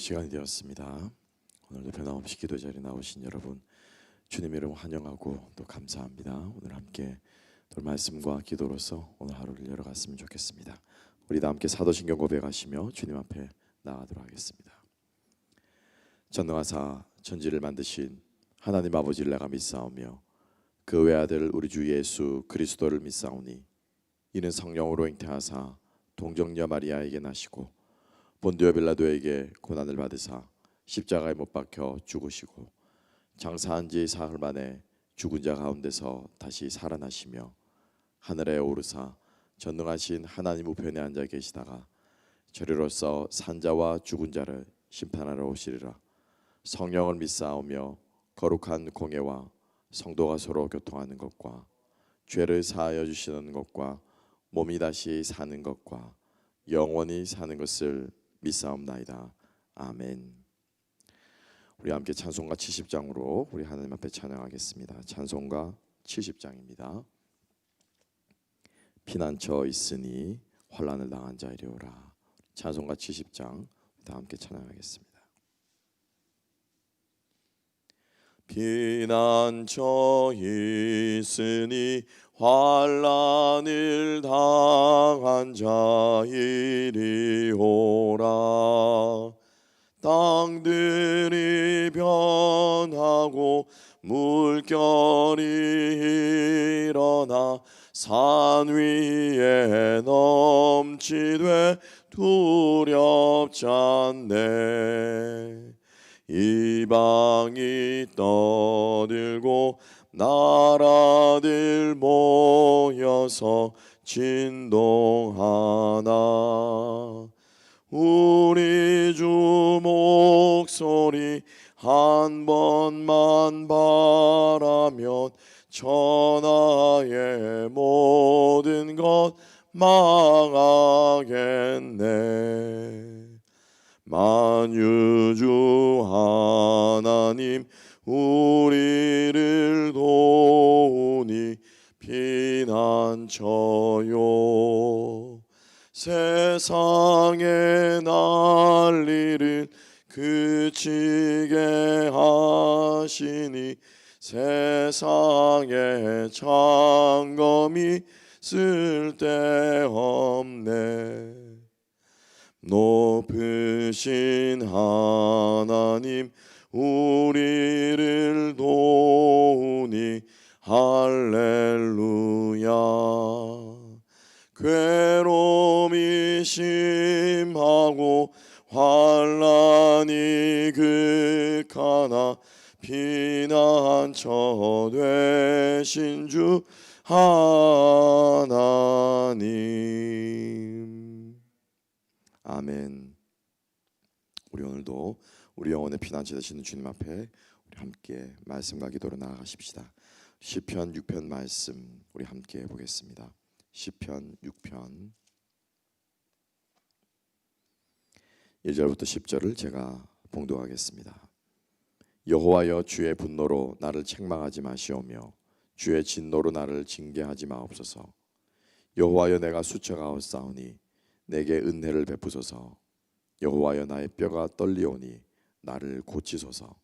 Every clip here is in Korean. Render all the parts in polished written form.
시간이 되었습니다. 오늘도 변함없이 기도 자리에 나오신 여러분 주님 이름 환영하고 또 감사합니다. 오늘 함께 또 말씀과 기도로서 오늘 하루를 열어갔으면 좋겠습니다. 우리 다 함께 사도신경 고백하시며 주님 앞에 나아가도록 하겠습니다. 전능하사 천지를 만드신 하나님 아버지를 내가 믿사오며 그 외아들 우리 주 예수 그리스도를 믿사오니 이는 성령으로 잉태하사 동정녀 마리아에게 나시고 본디오 빌라도에게 고난을 받으사 십자가에 못 박혀 죽으시고 장사한 지 사흘 만에 죽은 자 가운데서 다시 살아나시며 하늘에 오르사 전능하신 하나님 우편에 앉아 계시다가 저리로서 산자와 죽은 자를 심판하러 오시리라. 성령을 믿사오며 거룩한 공예와 성도가 서로 교통하는 것과 죄를 사하여 주시는 것과 몸이 다시 사는 것과 영원히 사는 것을 믿사옵나이다. 아멘. 우리 함께 찬송가 70장으로 우리 하나님 앞에 찬양하겠습니다. 찬송가 70장입니다. 피난처 있으니 환난을 당한 자이리오라. 찬송가 70장 다 함께 찬양하겠습니다. 피난처 있으니 환난을 당한 자이리오라. 땅들이 변하고 물결이 일어나 산 위에 넘치되 두렵지 않네. 이방이 떠들고 나라들 모여서 진동하나 우리 주 목소리 한 번만 바라면 천하의 모든 것 망하겠네. 만유주 하나님 우리를 도우니 피난처요. 세상의 난리를 그치게 하시니 세상의 창검이 쓸데없네. 높으신 하나님 우리를 도우니 할렐루야. 괴로움이 심하고 환난이 극하나 피난처 되신 주 하나님. 아멘. 우리 오늘도 우리 영혼의 피난처 되시는 주님 앞에 우리 함께 말씀과 기도로 나아가십시다. 시편 6편 말씀 우리 함께 보겠습니다. 시편 6편 1절부터 10절을 제가 봉독하겠습니다. 여호와여 주의 분노로 나를 책망하지 마시오며 주의 진노로 나를 징계하지 마옵소서. 여호와여 내가 수쳐가옵사오니 내게 은혜를 베푸소서. 여호와여 나의 뼈가 떨리오니 나를 고치소서.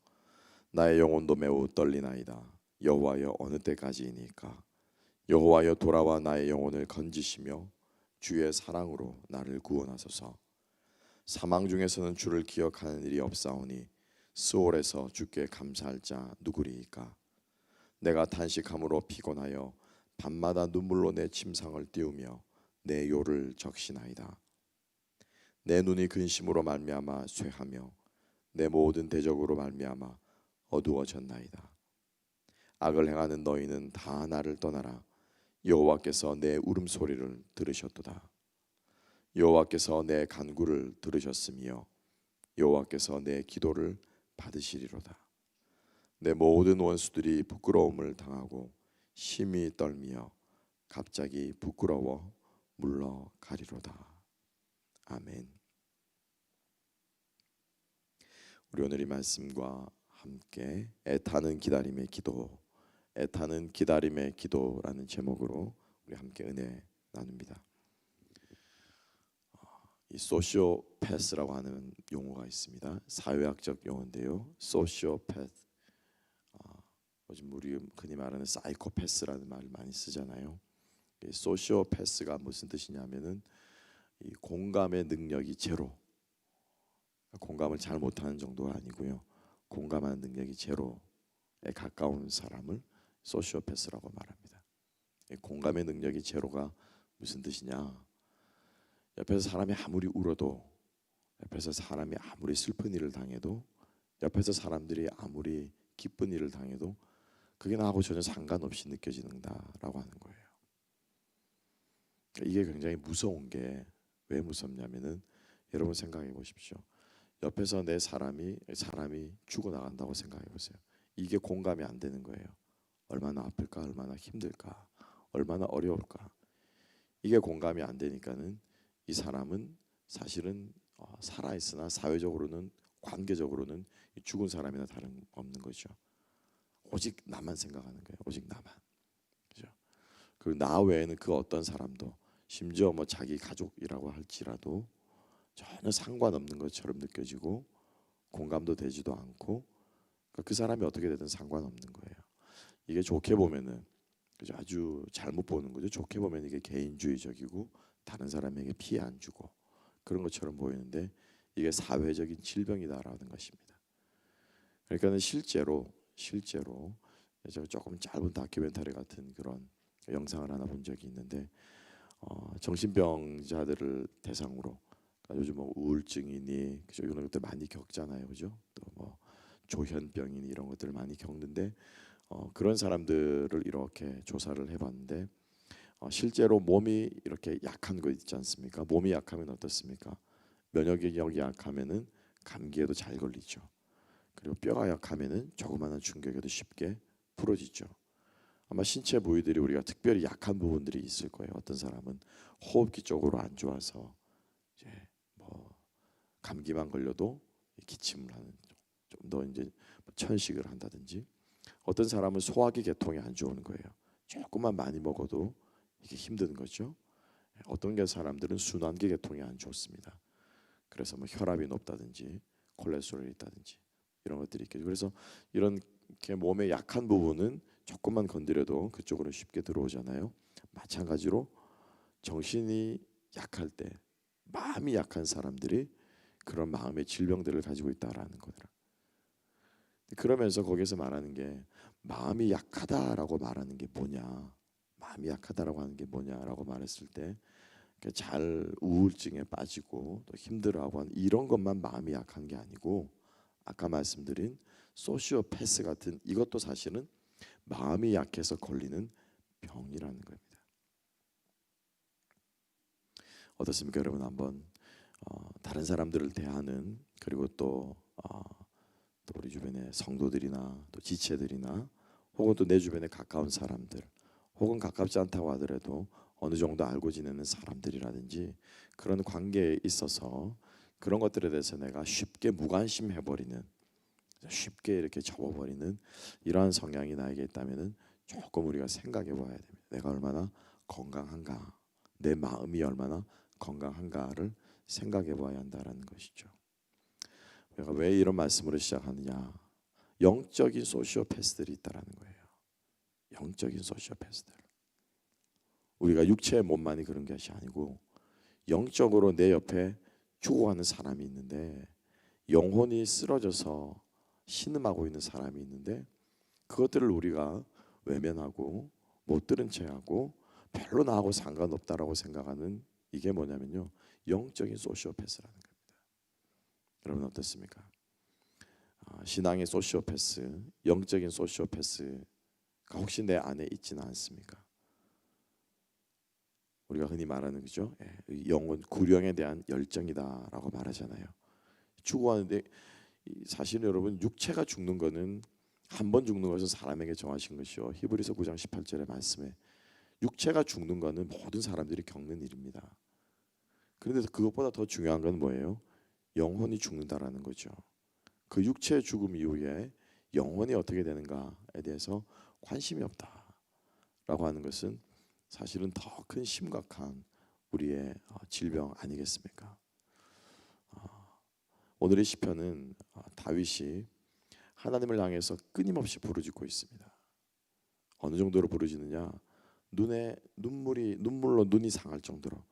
나의 영혼도 매우 떨리나이다. 여호와여 어느 때까지이니까. 여호와여 돌아와 나의 영혼을 건지시며 주의 사랑으로 나를 구원하소서. 사망 중에서는 주를 기억하는 일이 없사오니 스올에서 주께 감사할 자 누구리이까. 내가 탄식함으로 피곤하여 밤마다 눈물로 내 침상을 띄우며 내 요를 적시나이다. 내 눈이 근심으로 말미암아 쇠하며 내 모든 대적으로 말미암아 어두워졌나이다. 악을 행하는 너희는 다 나를 떠나라. 여호와께서 내 울음소리를 들으셨도다. 여호와께서 내 간구를 들으셨으며 여호와께서 내 기도를 받으시리로다. 내 모든 원수들이 부끄러움을 당하고 심히 떨며 갑자기 부끄러워 물러가리로다. 아멘. 우리 오늘 이 말씀과 함께 애타는 기다림의 기도, 애타는 기다림의 기도라는 제목으로 우리 함께 은혜 나눕니다. 이 소시오패스라고 하는 용어가 있습니다. 사회학적 용어인데요. 소시오패스. 요즘 우리 흔히 말하는 사이코패스라는 말을 많이 쓰잖아요. 이 소시오패스가 무슨 뜻이냐면은 이 공감의 능력이 제로. 공감을 잘 못하는 정도가 아니고요. 공감하는 능력이 제로에 가까운 사람을 소시오패스라고 말합니다. 이 공감의 능력이 제로가 무슨 뜻이냐? 옆에서 사람이 아무리 울어도, 옆에서 사람이 아무리 슬픈 일을 당해도, 옆에서 사람들이 아무리 기쁜 일을 당해도 그게 나하고 전혀 상관없이 느껴지는다라고 하는 거예요. 이게 굉장히 무서운 게 왜 무섭냐면은 여러분 생각해 보십시오. 옆에서 내 사람이 죽어나간다고 생각해 보세요. 이게 공감이 안 되는 거예요. 얼마나 아플까, 얼마나 힘들까, 얼마나 어려울까. 이게 공감이 안 되니까는 이 사람은 사실은 살아있으나 사회적으로는, 관계적으로는 죽은 사람이나 다름없는 거죠. 오직 나만 생각하는 거예요. 오직 나만. 그죠? 그리고 나 외에는 그 어떤 사람도, 심지어 뭐 자기 가족이라고 할지라도 전혀 상관없는 것처럼 느껴지고 공감도 되지도 않고, 그 사람이 어떻게 되든 상관없는 거예요. 이게 좋게 보면은, 그죠? 아주 잘못 보는 거죠. 좋게 보면 이게 개인주의적이고 다른 사람에게 피해 안 주고 그런 것처럼 보이는데, 이게 사회적인 질병이다라는 것입니다. 그러니까는 실제로 제가 조금 짧은 다큐멘터리 같은 그런 영상을 하나 본 적이 있는데, 정신병자들을 대상으로, 요즘 뭐 우울증이니 그죠, 이런 것들 많이 겪잖아요, 그죠? 또 뭐 조현병이니 이런 것들을 많이 겪는데, 그런 사람들을 이렇게 조사를 해봤는데, 실제로 몸이 이렇게 약한 거 있지 않습니까? 몸이 약하면 어떻습니까? 면역력이 약하면은 감기에도 잘 걸리죠. 그리고 뼈가 약하면은 조그마한 충격에도 쉽게 부러지죠. 아마 신체 부위들이 우리가 특별히 약한 부분들이 있을 거예요. 어떤 사람은 호흡기 쪽으로 안 좋아서 이제 뭐 감기만 걸려도 기침을 하는, 좀 더 이제 천식을 한다든지, 어떤 사람은 소화기 계통이 안 좋은 거예요. 조금만 많이 먹어도 이게 힘든 거죠. 어떤 게 사람들은 순환기 계통이 안 좋습니다. 그래서 뭐 혈압이 높다든지 콜레스테롤이 있다든지 이런 것들이 있겠죠. 그래서 이런 게 몸에 약한 부분은 조금만 건드려도 그쪽으로 쉽게 들어오잖아요. 마찬가지로 정신이 약할 때, 마음이 약한 사람들이 그런 마음의 질병들을 가지고 있다라는 거더라. 그러면서 거기서 말하는 게, 마음이 약하다라고 말하는 게 뭐냐, 마음이 약하다라고 하는 게 뭐냐라고 말했을 때, 잘 우울증에 빠지고 또 힘들어하고 하는 이런 것만 마음이 약한 게 아니고, 아까 말씀드린 소시오패스 같은 이것도 사실은 마음이 약해서 걸리는 병이라는 겁니다. 어떻습니까, 여러분? 한번 다른 사람들을 대하는, 그리고 또 우리 주변의 성도들이나 또 지체들이나, 혹은 또 내 주변에 가까운 사람들, 혹은 가깝지 않다고 하더라도 어느 정도 알고 지내는 사람들이라든지, 그런 관계에 있어서 그런 것들에 대해서 내가 쉽게 무관심해버리는, 쉽게 이렇게 접어버리는 이러한 성향이 나에게 있다면은 조금 우리가 생각해 봐야 됩니다. 내가 얼마나 건강한가, 내 마음이 얼마나 건강한가를 생각해 봐야 한다라는 것이죠. 내가 왜 이런 말씀으로 시작하느냐? 영적인 소시오패스들이 있다라는 거예요. 영적인 소시오패스들. 우리가 육체의 몸만이 그런 것이 아니고, 영적으로 내 옆에 죽어가는 사람이 있는데, 영혼이 쓰러져서 신음하고 있는 사람이 있는데, 그것들을 우리가 외면하고 못 들은 채하고 별로 나하고 상관없다라고 생각하는, 이게 뭐냐면요, 영적인 소시오패스라는 겁니다. 여러분 어떻습니까? 신앙의 소시오패스, 영적인 소시오패스가 혹시 내 안에 있지는 않습니까? 우리가 흔히 말하는 거죠. 영혼 구령에 대한 열정이다라고 말하잖아요. 추구하는데, 사실 여러분, 육체가 죽는 거는 한 번 죽는 것은 사람에게 정하신 것이요, 히브리서 9장 18절의 말씀에 육체가 죽는 거는 모든 사람들이 겪는 일입니다. 그런데 그것보다 더 중요한 건 뭐예요? 영혼이 죽는다라는 거죠. 그 육체의 죽음 이후에 영혼이 어떻게 되는가에 대해서 관심이 없다라고 하는 것은 사실은 더 큰 심각한 우리의 질병 아니겠습니까? 오늘의 시편은 다윗이 하나님을 향해서 끊임없이 부르짖고 있습니다. 어느 정도로 부르짖느냐? 눈물로 눈이 상할 정도로.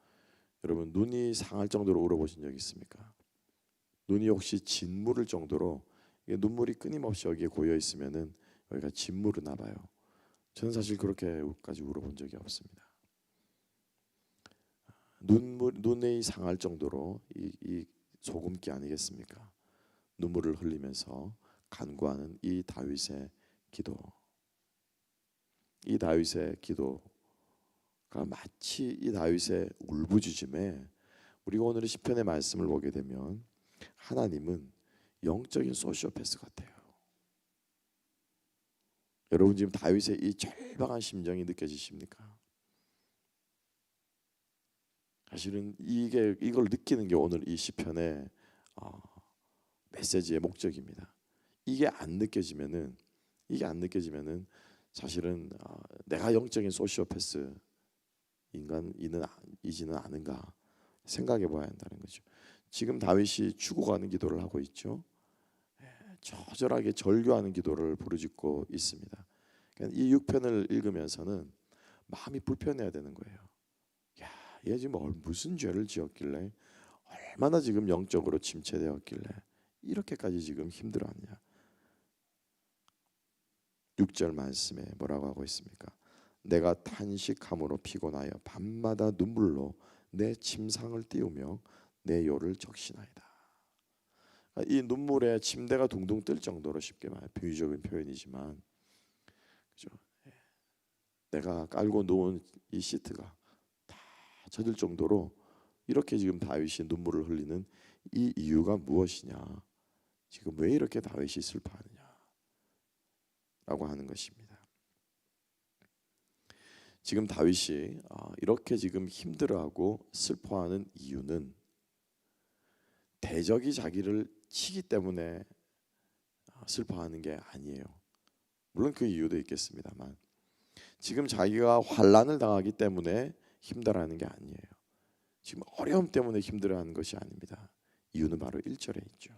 여러분, 눈이 상할 정도로 울어보신 적 있습니까? 눈이 혹시 진물을 정도로 눈물이 끊임없이 여기에 고여 있으면은 여기가 진물이나 봐요. 저는 사실 그렇게까지 울어본 적이 없습니다. 눈이 상할 정도로 이 소금기 아니겠습니까? 눈물을 흘리면서 간구하는 이 다윗의 기도. 이 다윗의 기도가 마치 이 다윗의 울부짖음에 우리가 오늘 시편의 말씀을 보게 되면 하나님은 영적인 소시오패스 같아요. 여러분 지금 다윗의 이 절박한 심정이 느껴지십니까? 사실은 이걸 느끼는 게 오늘 이 시편의 메시지의 목적입니다. 이게 안 느껴지면은 사실은 내가 영적인 소시오패스 인간이지는 않은가 생각해 봐야 한다는 거죠. 지금 다윗이 죽어가는 기도를 하고 있죠. 처절하게 절규하는 기도를 부르짖고 있습니다. 그러니까 이 6편을 읽으면서는 마음이 불편해야 되는 거예요. 야, 얘 지금 무슨 죄를 지었길래, 얼마나 지금 영적으로 침체되었길래 이렇게까지 지금 힘들어하냐. 6절 말씀에 뭐라고 하고 있습니까? 내가 탄식함으로 피곤하여 밤마다 눈물로 내 침상을 띄우며 내 요를 적시나이다. 이 눈물에 침대가 둥둥 뜰 정도로, 쉽게 말해 비유적인 표현이지만, 그죠? 내가 깔고 놓은 이 시트가 다 젖을 정도로 이렇게 지금 다윗이 눈물을 흘리는 이 이유가 무엇이냐? 지금 왜 이렇게 다윗이 슬퍼하느냐? 라고 하는 것입니다. 지금 다윗이 이렇게 지금 힘들어하고 슬퍼하는 이유는 대적이 자기를 치기 때문에 슬퍼하는 게 아니에요. 물론 그 이유도 있겠습니다만, 지금 자기가 환난을 당하기 때문에 힘들어하는 게 아니에요. 지금 어려움 때문에 힘들어하는 것이 아닙니다. 이유는 바로 1절에 있죠.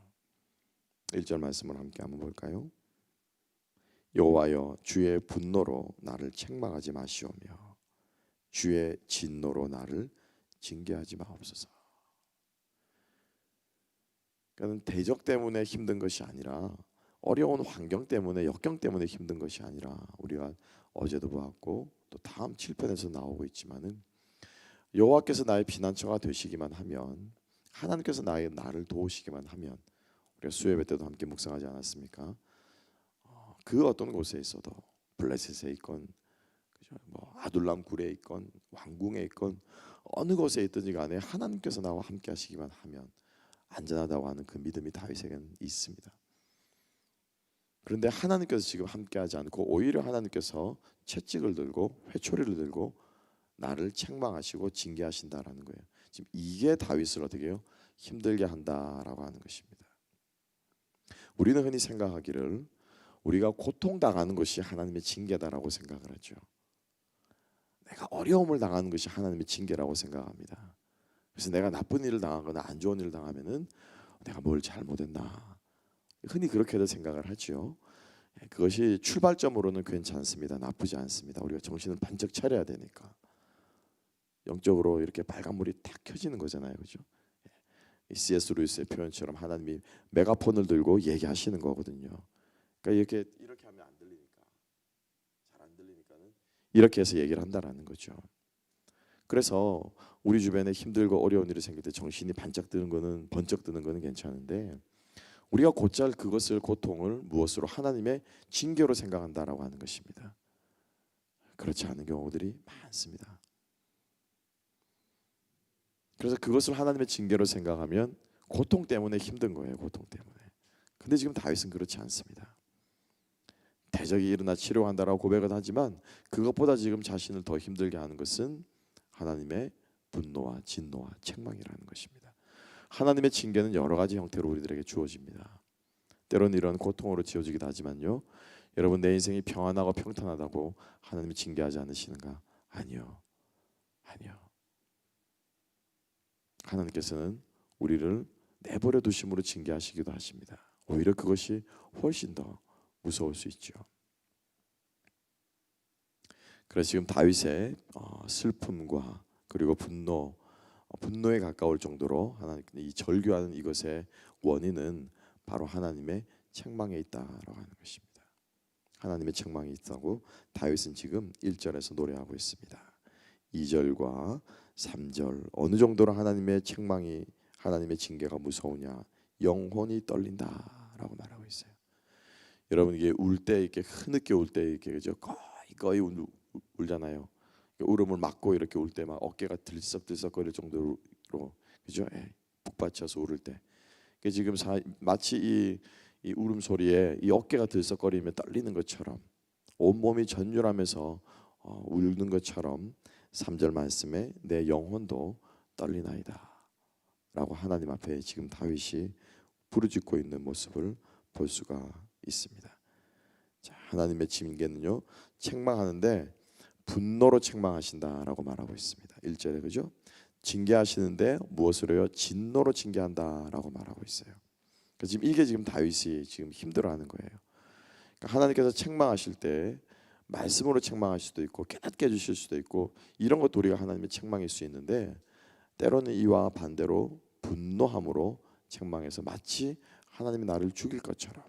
1절 말씀을 함께 한번 볼까요? 여호와여, 주의 분노로 나를 책망하지 마시오며 주의 진노로 나를 징계하지 마옵소서. 그러니까 대적 때문에 힘든 것이 아니라, 어려운 환경 때문에, 역경 때문에 힘든 것이 아니라, 우리가 어제도 보았고 또 다음 7편에서 나오고 있지만은, 여호와께서 나의 피난처가 되시기만 하면, 하나님께서 나를 도우시기만 하면, 우리가 수요예배 때도 함께 묵상하지 않았습니까? 그 어떤 곳에 있어도, 블레셋에 있건, 그죠? 아둘람 굴에 있건, 왕궁에 있건, 어느 곳에 있든지 간에 하나님께서 나와 함께 하시기만 하면 안전하다고 하는 그 믿음이 다윗에게는 있습니다. 그런데 하나님께서 지금 함께하지 않고 오히려 하나님께서 채찍을 들고 회초리를 들고 나를 책망하시고 징계하신다라는 거예요. 지금 이게 다윗을 어떻게 해요? 힘들게 한다라고 하는 것입니다. 우리는 흔히 생각하기를 우리가 고통당하는 것이 하나님의 징계다라고 생각을 하죠. 내가 어려움을 당하는 것이 하나님의 징계라고 생각합니다. 그래서 내가 나쁜 일을 당하거나 안 좋은 일을 당하면은 내가 뭘 잘못했나, 흔히 그렇게도 생각을 하죠. 그것이 출발점으로는 괜찮습니다. 나쁘지 않습니다. 우리가 정신을 반짝 차려야 되니까. 영적으로 이렇게 빨간불이 탁 켜지는 거잖아요, 그죠? C.S. 루이스의 표현처럼 하나님이 메가폰을 들고 얘기하시는 거거든요. 그러니까 이렇게 하면 안 들리니까, 잘 안 들리니까는 이렇게 해서 얘기를 한다라는 거죠. 그래서 우리 주변에 힘들고 어려운 일이 생길 때 정신이 반짝 드는 거는, 번쩍 드는 거는 괜찮은데, 우리가 곧잘 그것을, 고통을 무엇으로? 하나님의 징계로 생각한다라고 하는 것입니다. 그렇지 않은 경우들이 많습니다. 그래서 그것을 하나님의 징계로 생각하면 고통 때문에 힘든 거예요. 고통 때문에. 근데 지금 다윗은 그렇지 않습니다. 대적이 일어나 치료한다라고 고백을 하지만, 그것보다 지금 자신을 더 힘들게 하는 것은 하나님의 분노와 진노와 책망이라는 것입니다. 하나님의 징계는 여러 가지 형태로 우리들에게 주어집니다. 때로는 이런 고통으로 지어지기도 하지만요, 여러분, 내 인생이 평안하고 평탄하다고 하나님이 징계하지 않으시는가? 아니요. 하나님께서는 우리를 내버려 두심으로 징계하시기도 하십니다. 오히려 그것이 훨씬 더 무서울 수 있죠. 그래서 지금 다윗의 슬픔과 그리고 분노에 가까울 정도로 하나님 이 절규하는 이것의 원인은 바로 하나님의 책망에 있다라고 하는 것입니다. 하나님의 책망이 있다고 다윗은 지금 1절에서 노래하고 있습니다. 2절과 3절 어느 정도로 하나님의 책망이 하나님의 징계가 무서우냐 영혼이 떨린다라고 말하고 있어요. 여러분 이게 울 때 이렇게 흐느껴 울 때 이렇게 그죠 거의 울잖아요. 울음을 막고 이렇게 울 때 막 어깨가 들썩들썩거릴 정도로 그죠? 북받쳐서 울을 때 지금 마치 이 울음소리에 이 어깨가 들썩거리며 떨리는 것처럼 온몸이 전율하면서 울는 것처럼 3절 말씀에 내 영혼도 떨리나이다 라고 하나님 앞에 지금 다윗이 부르짖고 있는 모습을 볼 수가 있습니다. 자, 하나님의 징계는요 책망하는데 분노로 책망하신다라고 말하고 있습니다. 1절에 그죠? 징계하시는데 무엇으로요? 진노로 징계한다라고 말하고 있어요. 지금 이게 지금 다윗이 지금 힘들어하는 거예요. 그러니까 하나님께서 책망하실 때 말씀으로 책망하실 수도 있고 깨닫게 해주실 수도 있고 이런 것도 우리가 하나님의 책망일 수 있는데 때로는 이와 반대로 분노함으로 책망해서 마치 하나님이 나를 죽일 것처럼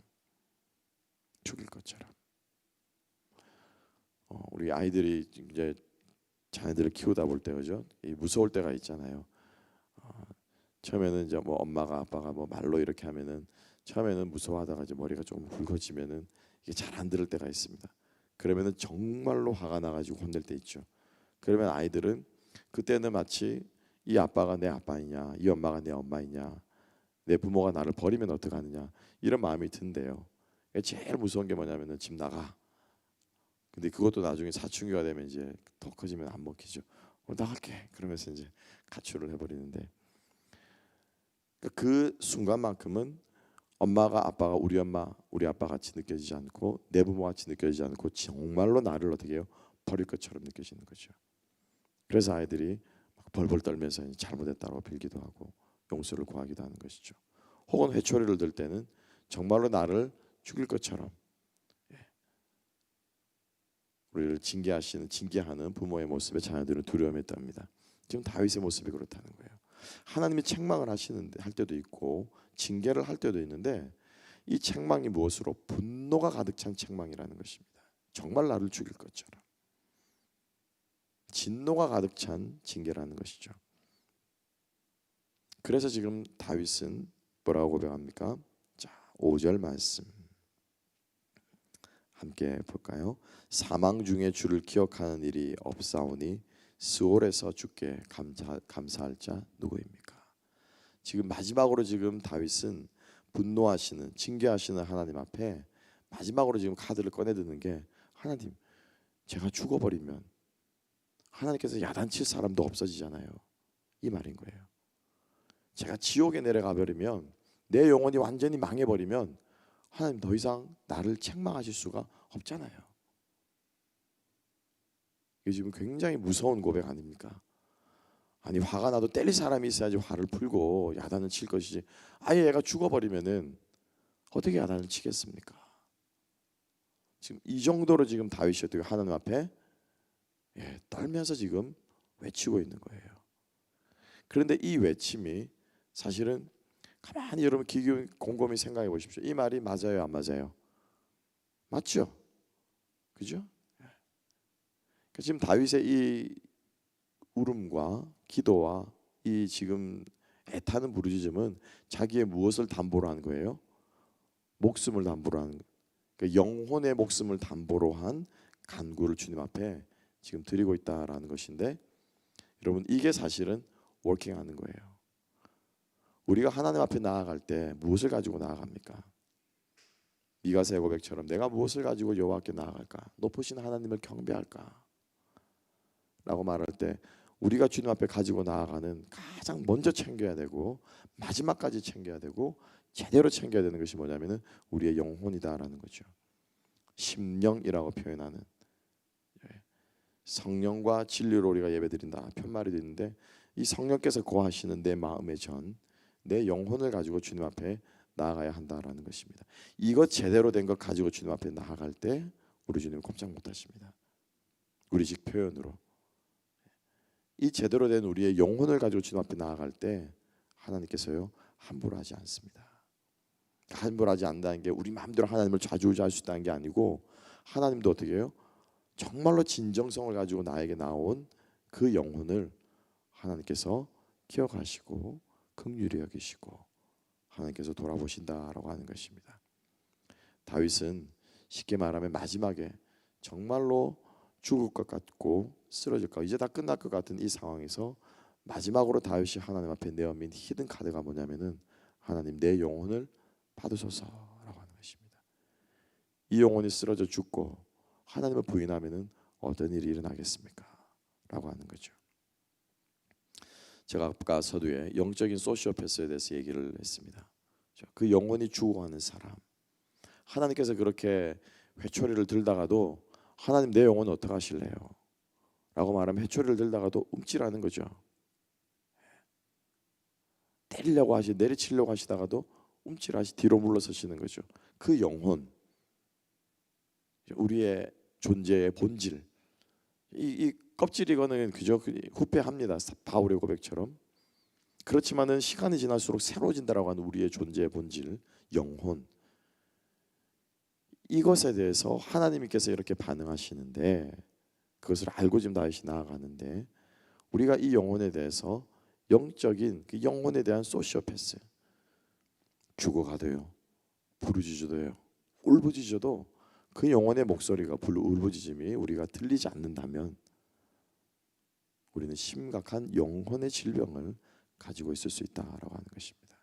우리 아이들이 이제 자녀들을 키우다 볼 때 그죠? 무서울 때가 있잖아요. 처음에는 이제 뭐 엄마가 아빠가 뭐 말로 이렇게 하면은 처음에는 무서워하다가 이제 머리가 조금 굵어지면은 이게 잘 안 들을 때가 있습니다. 그러면은 정말로 화가 나가지고 혼낼 때 있죠. 그러면 아이들은 그때는 마치 이 아빠가 내 아빠이냐, 이 엄마가 내 엄마이냐, 내 부모가 나를 버리면 어떡하느냐 이런 마음이 든대요. 제일 무서운 게 뭐냐면은 집 나가. 근데 그것도 나중에 사춘기가 되면 이제 더 커지면 안 먹히죠. 나갈게. 그러면서 이제 가출을 해버리는데 그 순간만큼은 엄마가 아빠가 우리 엄마 우리 아빠 같이 느껴지지 않고 내 부모 같이 느껴지지 않고 정말로 나를 어떻게 해요? 버릴 것처럼 느껴지는 거죠. 그래서 아이들이 막 벌벌 떨면서 잘못했다고 빌기도 하고 용서를 구하기도 하는 것이죠. 혹은 회초리를 들 때는 정말로 나를 죽일 것처럼 우리를 징계하는 부모의 모습에 자녀들은 두려움했답니다. 지금 다윗의 모습이 그렇다는 거예요. 하나님이 책망을 할 때도 있고 징계를 할 때도 있는데 이 책망이 무엇으로? 분노가 가득 찬 책망이라는 것입니다. 정말 나를 죽일 것처럼 진노가 가득 찬 징계라는 것이죠. 그래서 지금 다윗은 뭐라고 고백합니까? 자, 5절 말씀 함께 볼까요? 사망 중에 주를 기억하는 일이 없사오니 스올에서 주께 감사할 자 누구입니까? 지금 마지막으로 지금 다윗은 분노하시는 징계하시는 하나님 앞에 마지막으로 지금 카드를 꺼내드는 게 하나님 제가 죽어버리면 하나님께서 야단칠 사람도 없어지잖아요. 이 말인 거예요. 제가 지옥에 내려가 버리면 내 영혼이 완전히 망해버리면 하나님 더 이상 나를 책망하실 수가 없잖아요. 이게 지금 굉장히 무서운 고백 아닙니까? 아니 화가 나도 때릴 사람이 있어야지 화를 풀고 야단을 칠 것이지 아예 얘가 죽어버리면은 어떻게 야단을 치겠습니까? 지금 이 정도로 지금 다윗이 어떻게 하나님 앞에 떨면서 지금 외치고 있는 거예요. 그런데 이 외침이 사실은 가만히 여러분 곰곰이 생각해 보십시오. 이 말이 맞아요, 안 맞아요? 맞죠? 그죠? 그러니까 지금 다윗의 이 울음과 기도와 이 지금 애타는 부르짖음은 자기의 무엇을 담보로 한 거예요? 목숨을 담보로 한 그러니까 영혼의 목숨을 담보로 한 간구를 주님 앞에 지금 드리고 있다라는 것인데 여러분 이게 사실은 워킹하는 거예요. 우리가 하나님 앞에 나아갈 때 무엇을 가지고 나아갑니까? 미가서의 고백처럼 내가 무엇을 가지고 여호와께 나아갈까? 높으신 하나님을 경배할까? 라고 말할 때 우리가 주님 앞에 가지고 나아가는 가장 먼저 챙겨야 되고 마지막까지 챙겨야 되고 제대로 챙겨야 되는 것이 뭐냐면은 우리의 영혼이다라는 거죠. 심령이라고 표현하는 성령과 진리로 우리가 예배드린다 편말이 되는데 이 성령께서 거하시는 내 마음의 전, 내 영혼을 가지고 주님 앞에 나아가야 한다라는 것입니다. 이것 제대로 된 것 가지고 주님 앞에 나아갈 때 우리 주님 꼼짝 못하십니다. 우리식 표현으로 이 제대로 된 우리의 영혼을 가지고 주님 앞에 나아갈 때 하나님께서요 함부로 하지 않습니다. 함부로 하지 않는다는 게 우리 마음대로 하나님을 좌지우지할 수 있다는 게 아니고 하나님도 어떻게 해요? 정말로 진정성을 가지고 나에게 나온 그 영혼을 하나님께서 기억하시고 긍휼히 여기시고 하나님께서 돌아보신다라고 하는 것입니다. 다윗은 쉽게 말하면 마지막에 정말로 죽을 것 같고 쓰러질 것, 이제 다 끝날 것 같은 이 상황에서 마지막으로 다윗이 하나님 앞에 내어민 히든 카드가 뭐냐면은 하나님 내 영혼을 받으소서라고 하는 것입니다. 이 영혼이 쓰러져 죽고 하나님을 부인하면은 어떤 일이 일어나겠습니까? 라고 하는 거죠. 제가 아까 서두에 영적인 소시오패스에 대해서 얘기를 했습니다. 그 영혼이 죽어가는 사람, 하나님께서 그렇게 회초리를 들다가도 하나님 내 영혼 어떻게 하실래요? 라고 말하면 회초리를 들다가도 움찔하는 거죠. 때리려고 내리치려고 하시다가도 움찔하시 뒤로 물러서시는 거죠. 그 영혼, 우리의 존재의 본질, 이 껍질이거는 그저 후패합니다. 바울의 고백처럼. 그렇지만은 시간이 지날수록 새로워진다라고 하는 우리의 존재의 본질, 영혼, 이것에 대해서 하나님께서 이렇게 반응하시는데 그것을 알고 지금 다윗이 나아가는데 우리가 이 영혼에 대해서 영적인 그 영혼에 대한 소시오패스, 죽어가도요, 부르짖어도요, 울부짖어도 그 영혼의 목소리가 울부짖음이 우리가 들리지 않는다면 우리는 심각한 영혼의 질병을 가지고 있을 수 있다라고 하는 것입니다.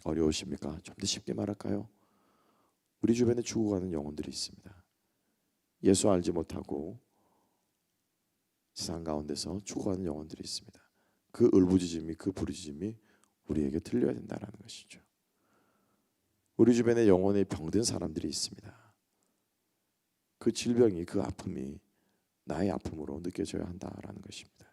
어려우십니까? 좀 더 쉽게 말할까요? 우리 주변에 죽어가는 영혼들이 있습니다. 예수 알지 못하고 세상 가운데서 죽어가는 영혼들이 있습니다. 그 울부짖음이, 그 부르짖음이 우리에게 들려야 된다는 것이죠. 우리 주변에 영혼에 병든 사람들이 있습니다. 그 질병이, 그 아픔이 나의 아픔으로 느껴져야 한다라는 것입니다.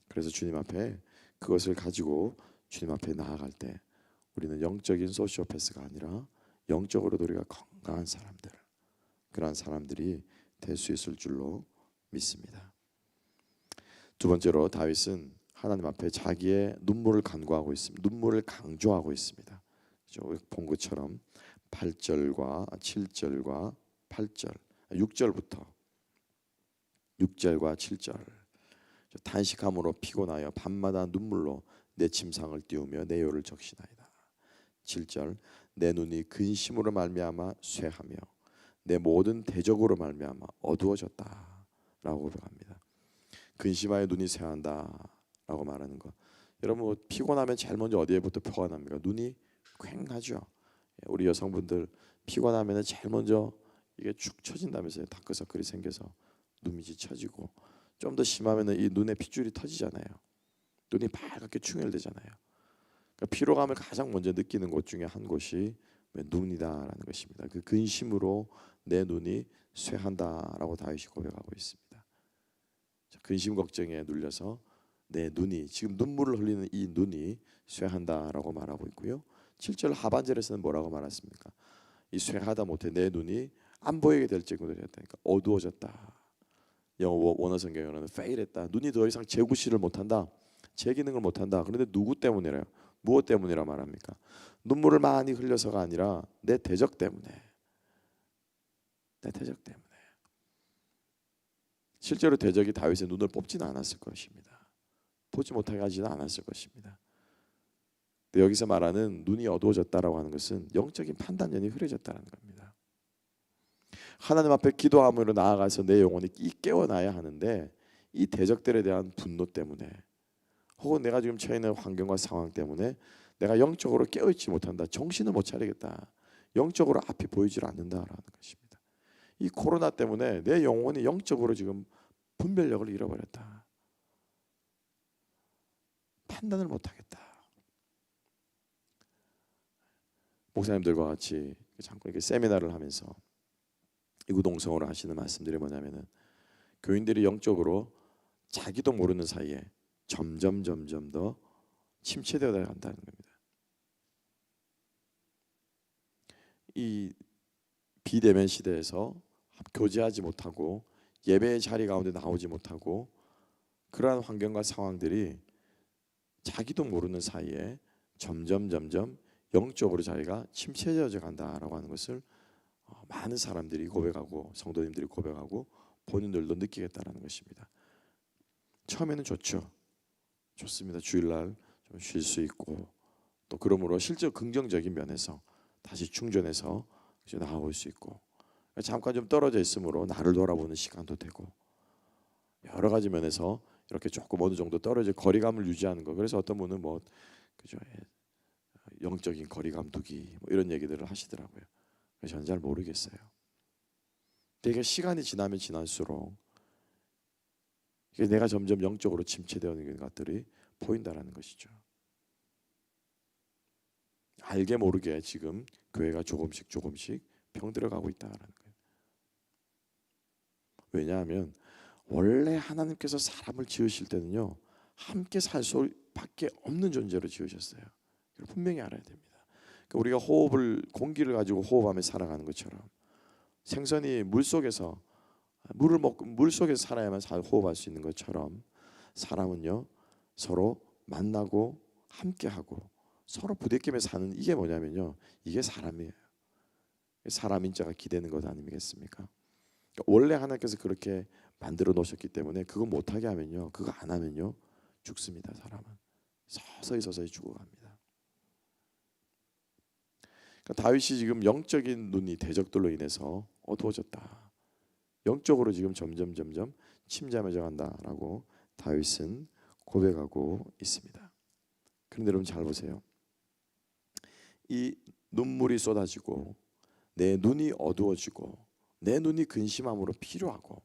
그래서 주님 앞에 그것을 가지고 주님 앞에 나아갈 때 우리는 영적인 소시오패스가 아니라 영적으로도 우리가 건강한 사람들, 그러한 사람들이 될 수 있을 줄로 믿습니다. 두 번째로 다윗은 하나님 앞에 자기의 눈물을 간구하고 있습니다. 눈물을 강조하고 있습니다. 본 것처럼 8절과 7절과 8절, 6절부터 6절과 7절, 탄식함으로 피곤하여 밤마다 눈물로 내 침상을 띄우며 내 요를 적시나이다. 7절, 내 눈이 근심으로 말미암아 쇠하며 내 모든 대적으로 말미암아 어두워졌다 라고 고백합니다. 근심하여 눈이 쇠한다 라고 말하는 것, 여러분 피곤하면 제일 먼저 어디에부터 표가 납니까? 눈이 퀭하죠. 우리 여성분들 피곤하면 제일 먼저 이게 축 처진다면서요. 다크서클이 생겨서 눈이 처지고, 좀 더 심하면 이 눈에 핏줄이 터지잖아요. 눈이 빨갛게 충혈되잖아요. 그러니까 피로감을 가장 먼저 느끼는 곳 중에 한 곳이 눈이다라는 것입니다. 그 근심으로 내 눈이 쇠한다라고 다윗이 고백하고 있습니다. 근심 걱정에 눌려서 내 눈이, 지금 눈물을 흘리는 이 눈이 쇠한다라고 말하고 있고요. 7절 하반절에서는 뭐라고 말했습니까? 이 쇠하다 못해 내 눈이 안 보이게 될 정도로 했다니까, 어두워졌다. 영어 원어 성경에는 fail했다. 눈이 더 이상 재구시를 못한다, 재기능을 못한다. 그런데 누구 때문이래요? 무엇 때문이라 말합니까? 눈물을 많이 흘려서가 아니라 내 대적 때문에. 내 대적 때문에. 실제로 대적이 다윗의 눈을 뽑지는 않았을 것입니다. 보지 못하게 하지는 않았을 것입니다. 근데 여기서 말하는 눈이 어두워졌다라고 하는 것은 영적인 판단력이 흐려졌다는 겁니다. 하나님 앞에 기도함으로 나아가서 내 영혼이 깨어나야 하는데 이 대적들에 대한 분노 때문에, 혹은 내가 지금 처해 있는 환경과 상황 때문에 내가 영적으로 깨어있지 못한다, 정신을 못 차리겠다, 영적으로 앞이 보이질 않는다라는 것입니다. 이 코로나 때문에 내 영혼이 영적으로 지금 분별력을 잃어버렸다, 판단을 못하겠다. 목사님들과 같이 잠깐 이렇게 세미나를 하면서 이구동성으로 하시는 말씀들이 뭐냐면은, 교인들이 영적으로 자기도 모르는 사이에 점점 더 침체되어 간다는 겁니다. 이 비대면 시대에서 교제하지 못하고 예배의 자리 가운데 나오지 못하고 그러한 환경과 상황들이 자기도 모르는 사이에 점점 영적으로 자기가 침체되어 간다라고 하는 것을 많은 사람들이 고백하고 성도님들이 고백하고 본인들도 느끼겠다라는 것입니다. 처음에는 좋습니다. 주일날 좀 쉴 수 있고 또 그러므로 실제 긍정적인 면에서 다시 충전해서 나아올 수 있고 잠깐 좀 떨어져 있으므로 나를 돌아보는 시간도 되고 여러 가지 면에서 이렇게 조금 어느 정도 떨어져 거리감을 유지하는 거. 그래서 어떤 분은 뭐 그죠 영적인 거리감 두기 뭐 이런 얘기들을 하시더라고요. 저는 잘 모르겠어요. 되게 시간이 지나면 지날수록 내가 점점 영적으로 침체되는 것들이 보인다라는 것이죠. 알게 모르게 지금 교회가 조금씩 병들어가고 있다라는 거예요. 왜냐하면 원래 하나님께서 사람을 지으실 때는요 함께 살 수밖에 없는 존재로 지으셨어요. 분명히 알아야 됩니다. 그러니까 우리가 공기를 가지고 호흡하며 살아가는 것처럼 생선이 물 속에서 살아야만 호흡할 수 있는 것처럼 사람은요 서로 만나고 함께하고 서로 부대끼며 사는 이게 뭐냐면요 이게 사람이에요. 사람인 자가 기대는 것 아니겠습니까? 그러니까 원래 하나님께서 그렇게 만들어 놓으셨기 때문에 그거 못하게 하면요 그거 안 하면요 죽습니다. 사람은 서서히 죽어갑니다. 그러니까 다윗이 지금 영적인 눈이 대적들로 인해서 어두워졌다. 영적으로 지금 점점 침잠해져 간다라고 다윗은 고백하고 있습니다. 그런데 여러분 잘 보세요. 이 눈물이 쏟아지고 내 눈이 어두워지고 내 눈이 근심함으로 필요하고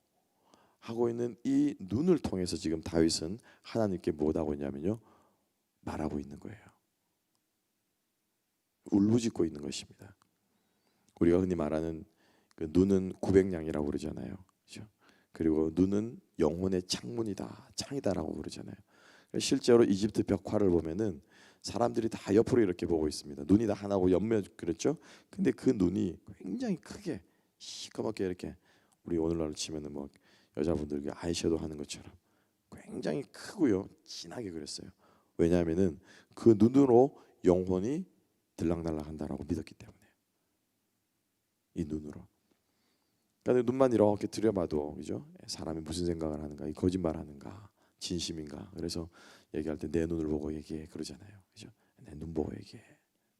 하고 있는 이 눈을 통해서 지금 다윗은 하나님께 무엇하고 있냐면요 말하고 있는 거예요. 울부짖고 있는 것입니다. 우리가 흔히 말하는 그 눈은 900냥이라고 그러잖아요. 그렇죠? 그리고 눈은 영혼의 창이다라고 그러잖아요. 실제로 이집트 벽화를 보면은 사람들이 다 옆으로 이렇게 보고 있습니다. 눈이 다 하나고 옆면 그렇죠? 근데 그 눈이 굉장히 크게 시커멓게 이렇게 우리 오늘날로 치면은 뭐 여자분들 아이섀도우 하는 것처럼 굉장히 크고요. 진하게 그렸어요. 왜냐하면은 그 눈으로 영혼이 들락날락한다라고 믿었기 때문에 이 눈으로. 그러니까 눈만 이렇게 들여봐도 그죠? 사람이 무슨 생각을 하는가, 이 거짓말하는가, 진심인가. 그래서 얘기할 때 내 눈을 보고 얘기해 그러잖아요. 그죠? 내 눈 보고 얘기해.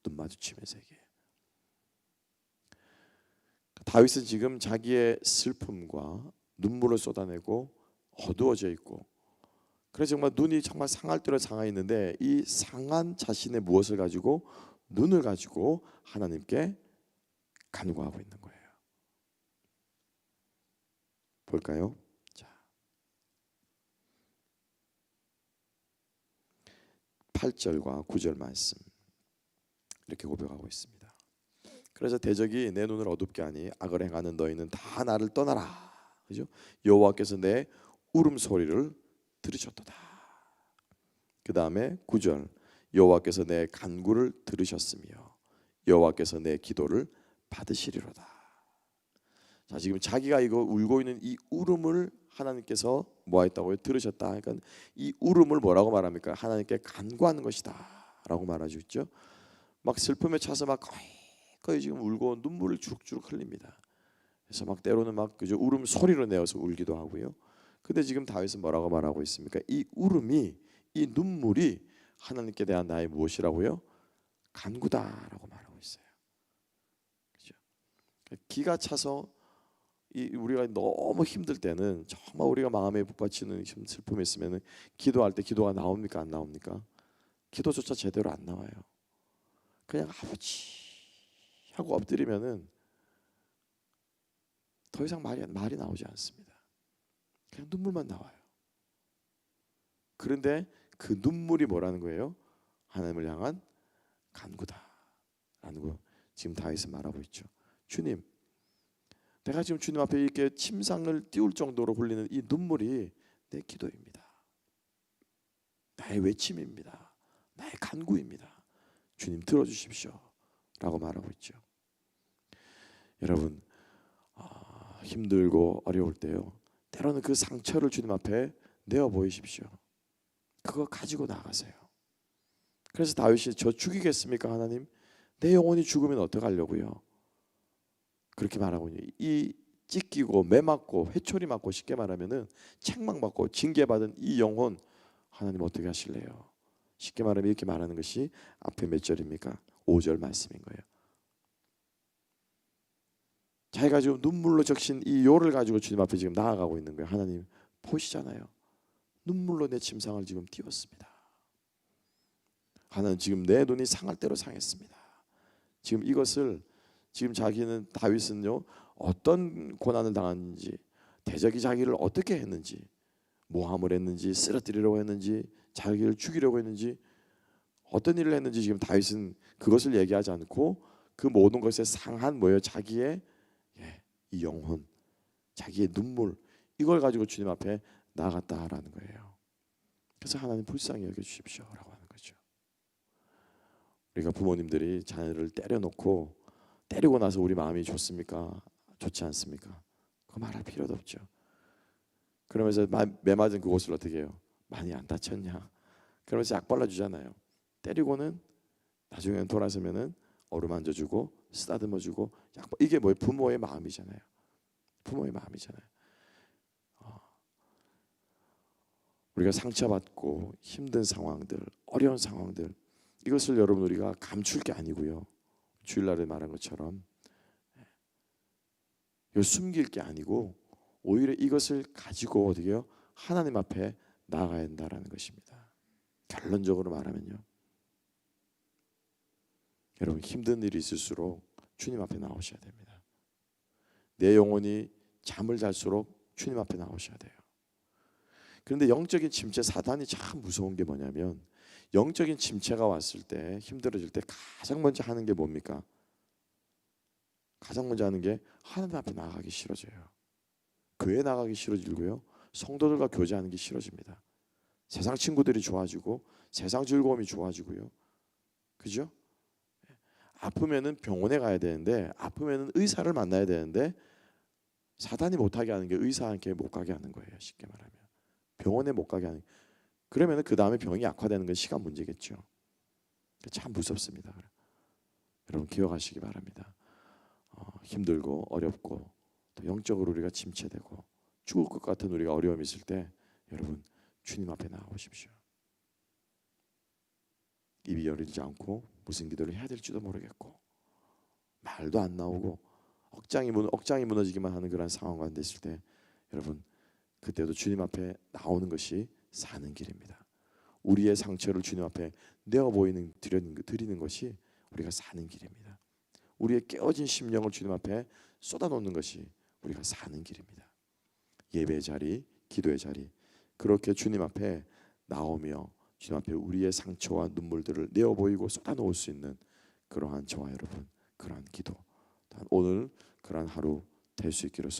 눈 마주치면서 얘기해. 다윗은 지금 자기의 슬픔과 눈물을 쏟아내고 어두워져 있고 그래서 정말 눈이 정말 상할 대로 상하 있는데 이 상한 자신의 무엇을 가지고 눈을 가지고 하나님께 간구하고 있는 거예요. 볼까요? 자, 8절과 9절 말씀 이렇게 고백하고 있습니다. 그래서 대적이 내 눈을 어둡게 하니 악을 행하는 너희는 다 나를 떠나라. 그죠? 여호와께서 내 울음소리를 들으셨도다. 그 다음에 9절 여호와께서 내 간구를 들으셨으며 여호와께서 내 기도를 받으시리로다. 자, 지금 자기가 이거 울고 있는 이 울음을 하나님께서 뭐했다고요? 들으셨다. 그러니까 이 울음을 뭐라고 말합니까? 하나님께 간구하는 것이다라고 말하죠, 있죠? 막 슬픔에 차서 막 거의 지금 울고 눈물을 주룩주룩 흘립니다. 그래서 막 때로는 막 그저 울음 소리로 내어서 울기도 하고요. 근데 지금 다윗은 뭐라고 말하고 있습니까? 이 울음이 이 눈물이 하나님께 대한 나의 무엇이라고요? 간구다라고 말하고 있어요. 그렇죠? 기가 차서 우리가 너무 힘들 때는 정말 우리가 마음에 북받치는 슬픔이 있으면 기도할 때 기도가 나옵니까 안 나옵니까? 기도조차 제대로 안 나와요. 그냥 아버지 하고 엎드리면은 더 이상 말이 나오지 않습니다. 그냥 눈물만 나와요. 그런데 그 눈물이 뭐라는 거예요? 하나님을 향한 간구다라는 거 지금 다윗은 말하고 있죠. 주님, 내가 지금 주님 앞에 이렇게 침상을 띄울 정도로 흘리는 이 눈물이 내 기도입니다. 나의 외침입니다. 나의 간구입니다. 주님 들어주십시오 라고 말하고 있죠. 여러분, 힘들고 어려울 때요, 때로는 그 상처를 주님 앞에 내어 보이십시오. 그거 가지고 나가세요. 그래서 다윗이 저 죽이겠습니까 하나님? 내 영혼이 죽으면 어떡하려고요? 그렇게 말하고 있는, 이 찢기고 매 맞고 회초리 맞고 쉽게 말하면은 책망받고 징계받은 이 영혼 하나님 어떻게 하실래요? 쉽게 말하면 이렇게 말하는 것이 앞에 몇 절입니까? 5절 말씀인 거예요. 자기가 지금 눈물로 적신 이 요를 가지고 주님 앞에 지금 나아가고 있는 거예요. 하나님 보시잖아요. 눈물로 내 침상을 지금 띄웠습니다. 하나님 지금 내 눈이 상할 대로 상했습니다. 지금 이것을 지금 자기는 다윗은요 어떤 고난을 당했는지, 대적이 자기를 어떻게 했는지, 모함을 했는지, 쓰러뜨리려고 했는지, 자기를 죽이려고 했는지, 어떤 일을 했는지 지금 다윗은 그것을 얘기하지 않고 그 모든 것에 상한 뭐예요? 자기의 이 영혼, 자기의 눈물, 이걸 가지고 주님 앞에 나아갔다라는 거예요. 그래서 하나님 불쌍히 여겨주십시오라고 하는 거죠. 우리가 부모님들이 자녀를 때려놓고 때리고 나서 우리 마음이 좋습니까? 좋지 않습니까? 그거 말할 필요도 없죠. 그러면서 매 맞은 그곳을 어떻게 해요? 많이 안 다쳤냐? 그러면서 약 발라주잖아요. 때리고는 나중에는 돌아서면은 어루만져주고 쓰다듬어주고 이게 뭐예요? 부모의 마음이잖아요. 부모의 마음이잖아요. 우리가 상처받고 힘든 상황들, 어려운 상황들, 이것을 여러분 우리가 감출 게 아니고요. 주일날에 말한 것처럼 이걸 숨길 게 아니고 오히려 이것을 가지고 어디요? 하나님 앞에 나아가야 한다라는 것입니다. 결론적으로 말하면요, 여러분 힘든 일이 있을수록 주님 앞에 나오셔야 됩니다. 내 영혼이 잠을 잘수록 주님 앞에 나오셔야 돼요. 그런데 영적인 침체, 사단이 참 무서운 게 뭐냐면 영적인 침체가 왔을 때, 힘들어질 때 가장 먼저 하는 게 뭡니까? 가장 먼저 하는 게 하나님 앞에 나가기 싫어져요. 교회 나가기 싫어지고요, 성도들과 교제하는 게 싫어집니다. 세상 친구들이 좋아지고 세상 즐거움이 좋아지고요, 그죠? 아프면은 병원에 가야 되는데, 아프면은 의사를 만나야 되는데, 사단이 못하게 하는 게 의사한테 못 가게 하는 거예요. 쉽게 말하면 병원에 못 가게 하는. 그러면은 그 다음에 병이 악화되는 건 시간 문제겠죠. 참 무섭습니다. 여러분 기억하시기 바랍니다. 힘들고 어렵고 또 영적으로 우리가 침체되고 죽을 것 같은 우리가 어려움이 있을 때 여러분 주님 앞에 나오십시오. 입이 열리지 않고 무슨 기도를 해야 될지도 모르겠고 말도 안 나오고 억장이 무너지기만 하는 그런 상황과 됐을 때 여러분 그때도 주님 앞에 나오는 것이 사는 길입니다. 우리의 상처를 주님 앞에 내어 보이는 드리는 것이 우리가 사는 길입니다. 우리의 깨어진 심령을 주님 앞에 쏟아놓는 것이 우리가 사는 길입니다. 예배의 자리, 기도의 자리, 그렇게 주님 앞에 나오며 주님 앞에 우리의 상처와 눈물들을 내어 보이고 쏟아놓을 수 있는 그러한 저와 여러분, 그러한 기도, 오늘 그러한 하루 될 수 있기를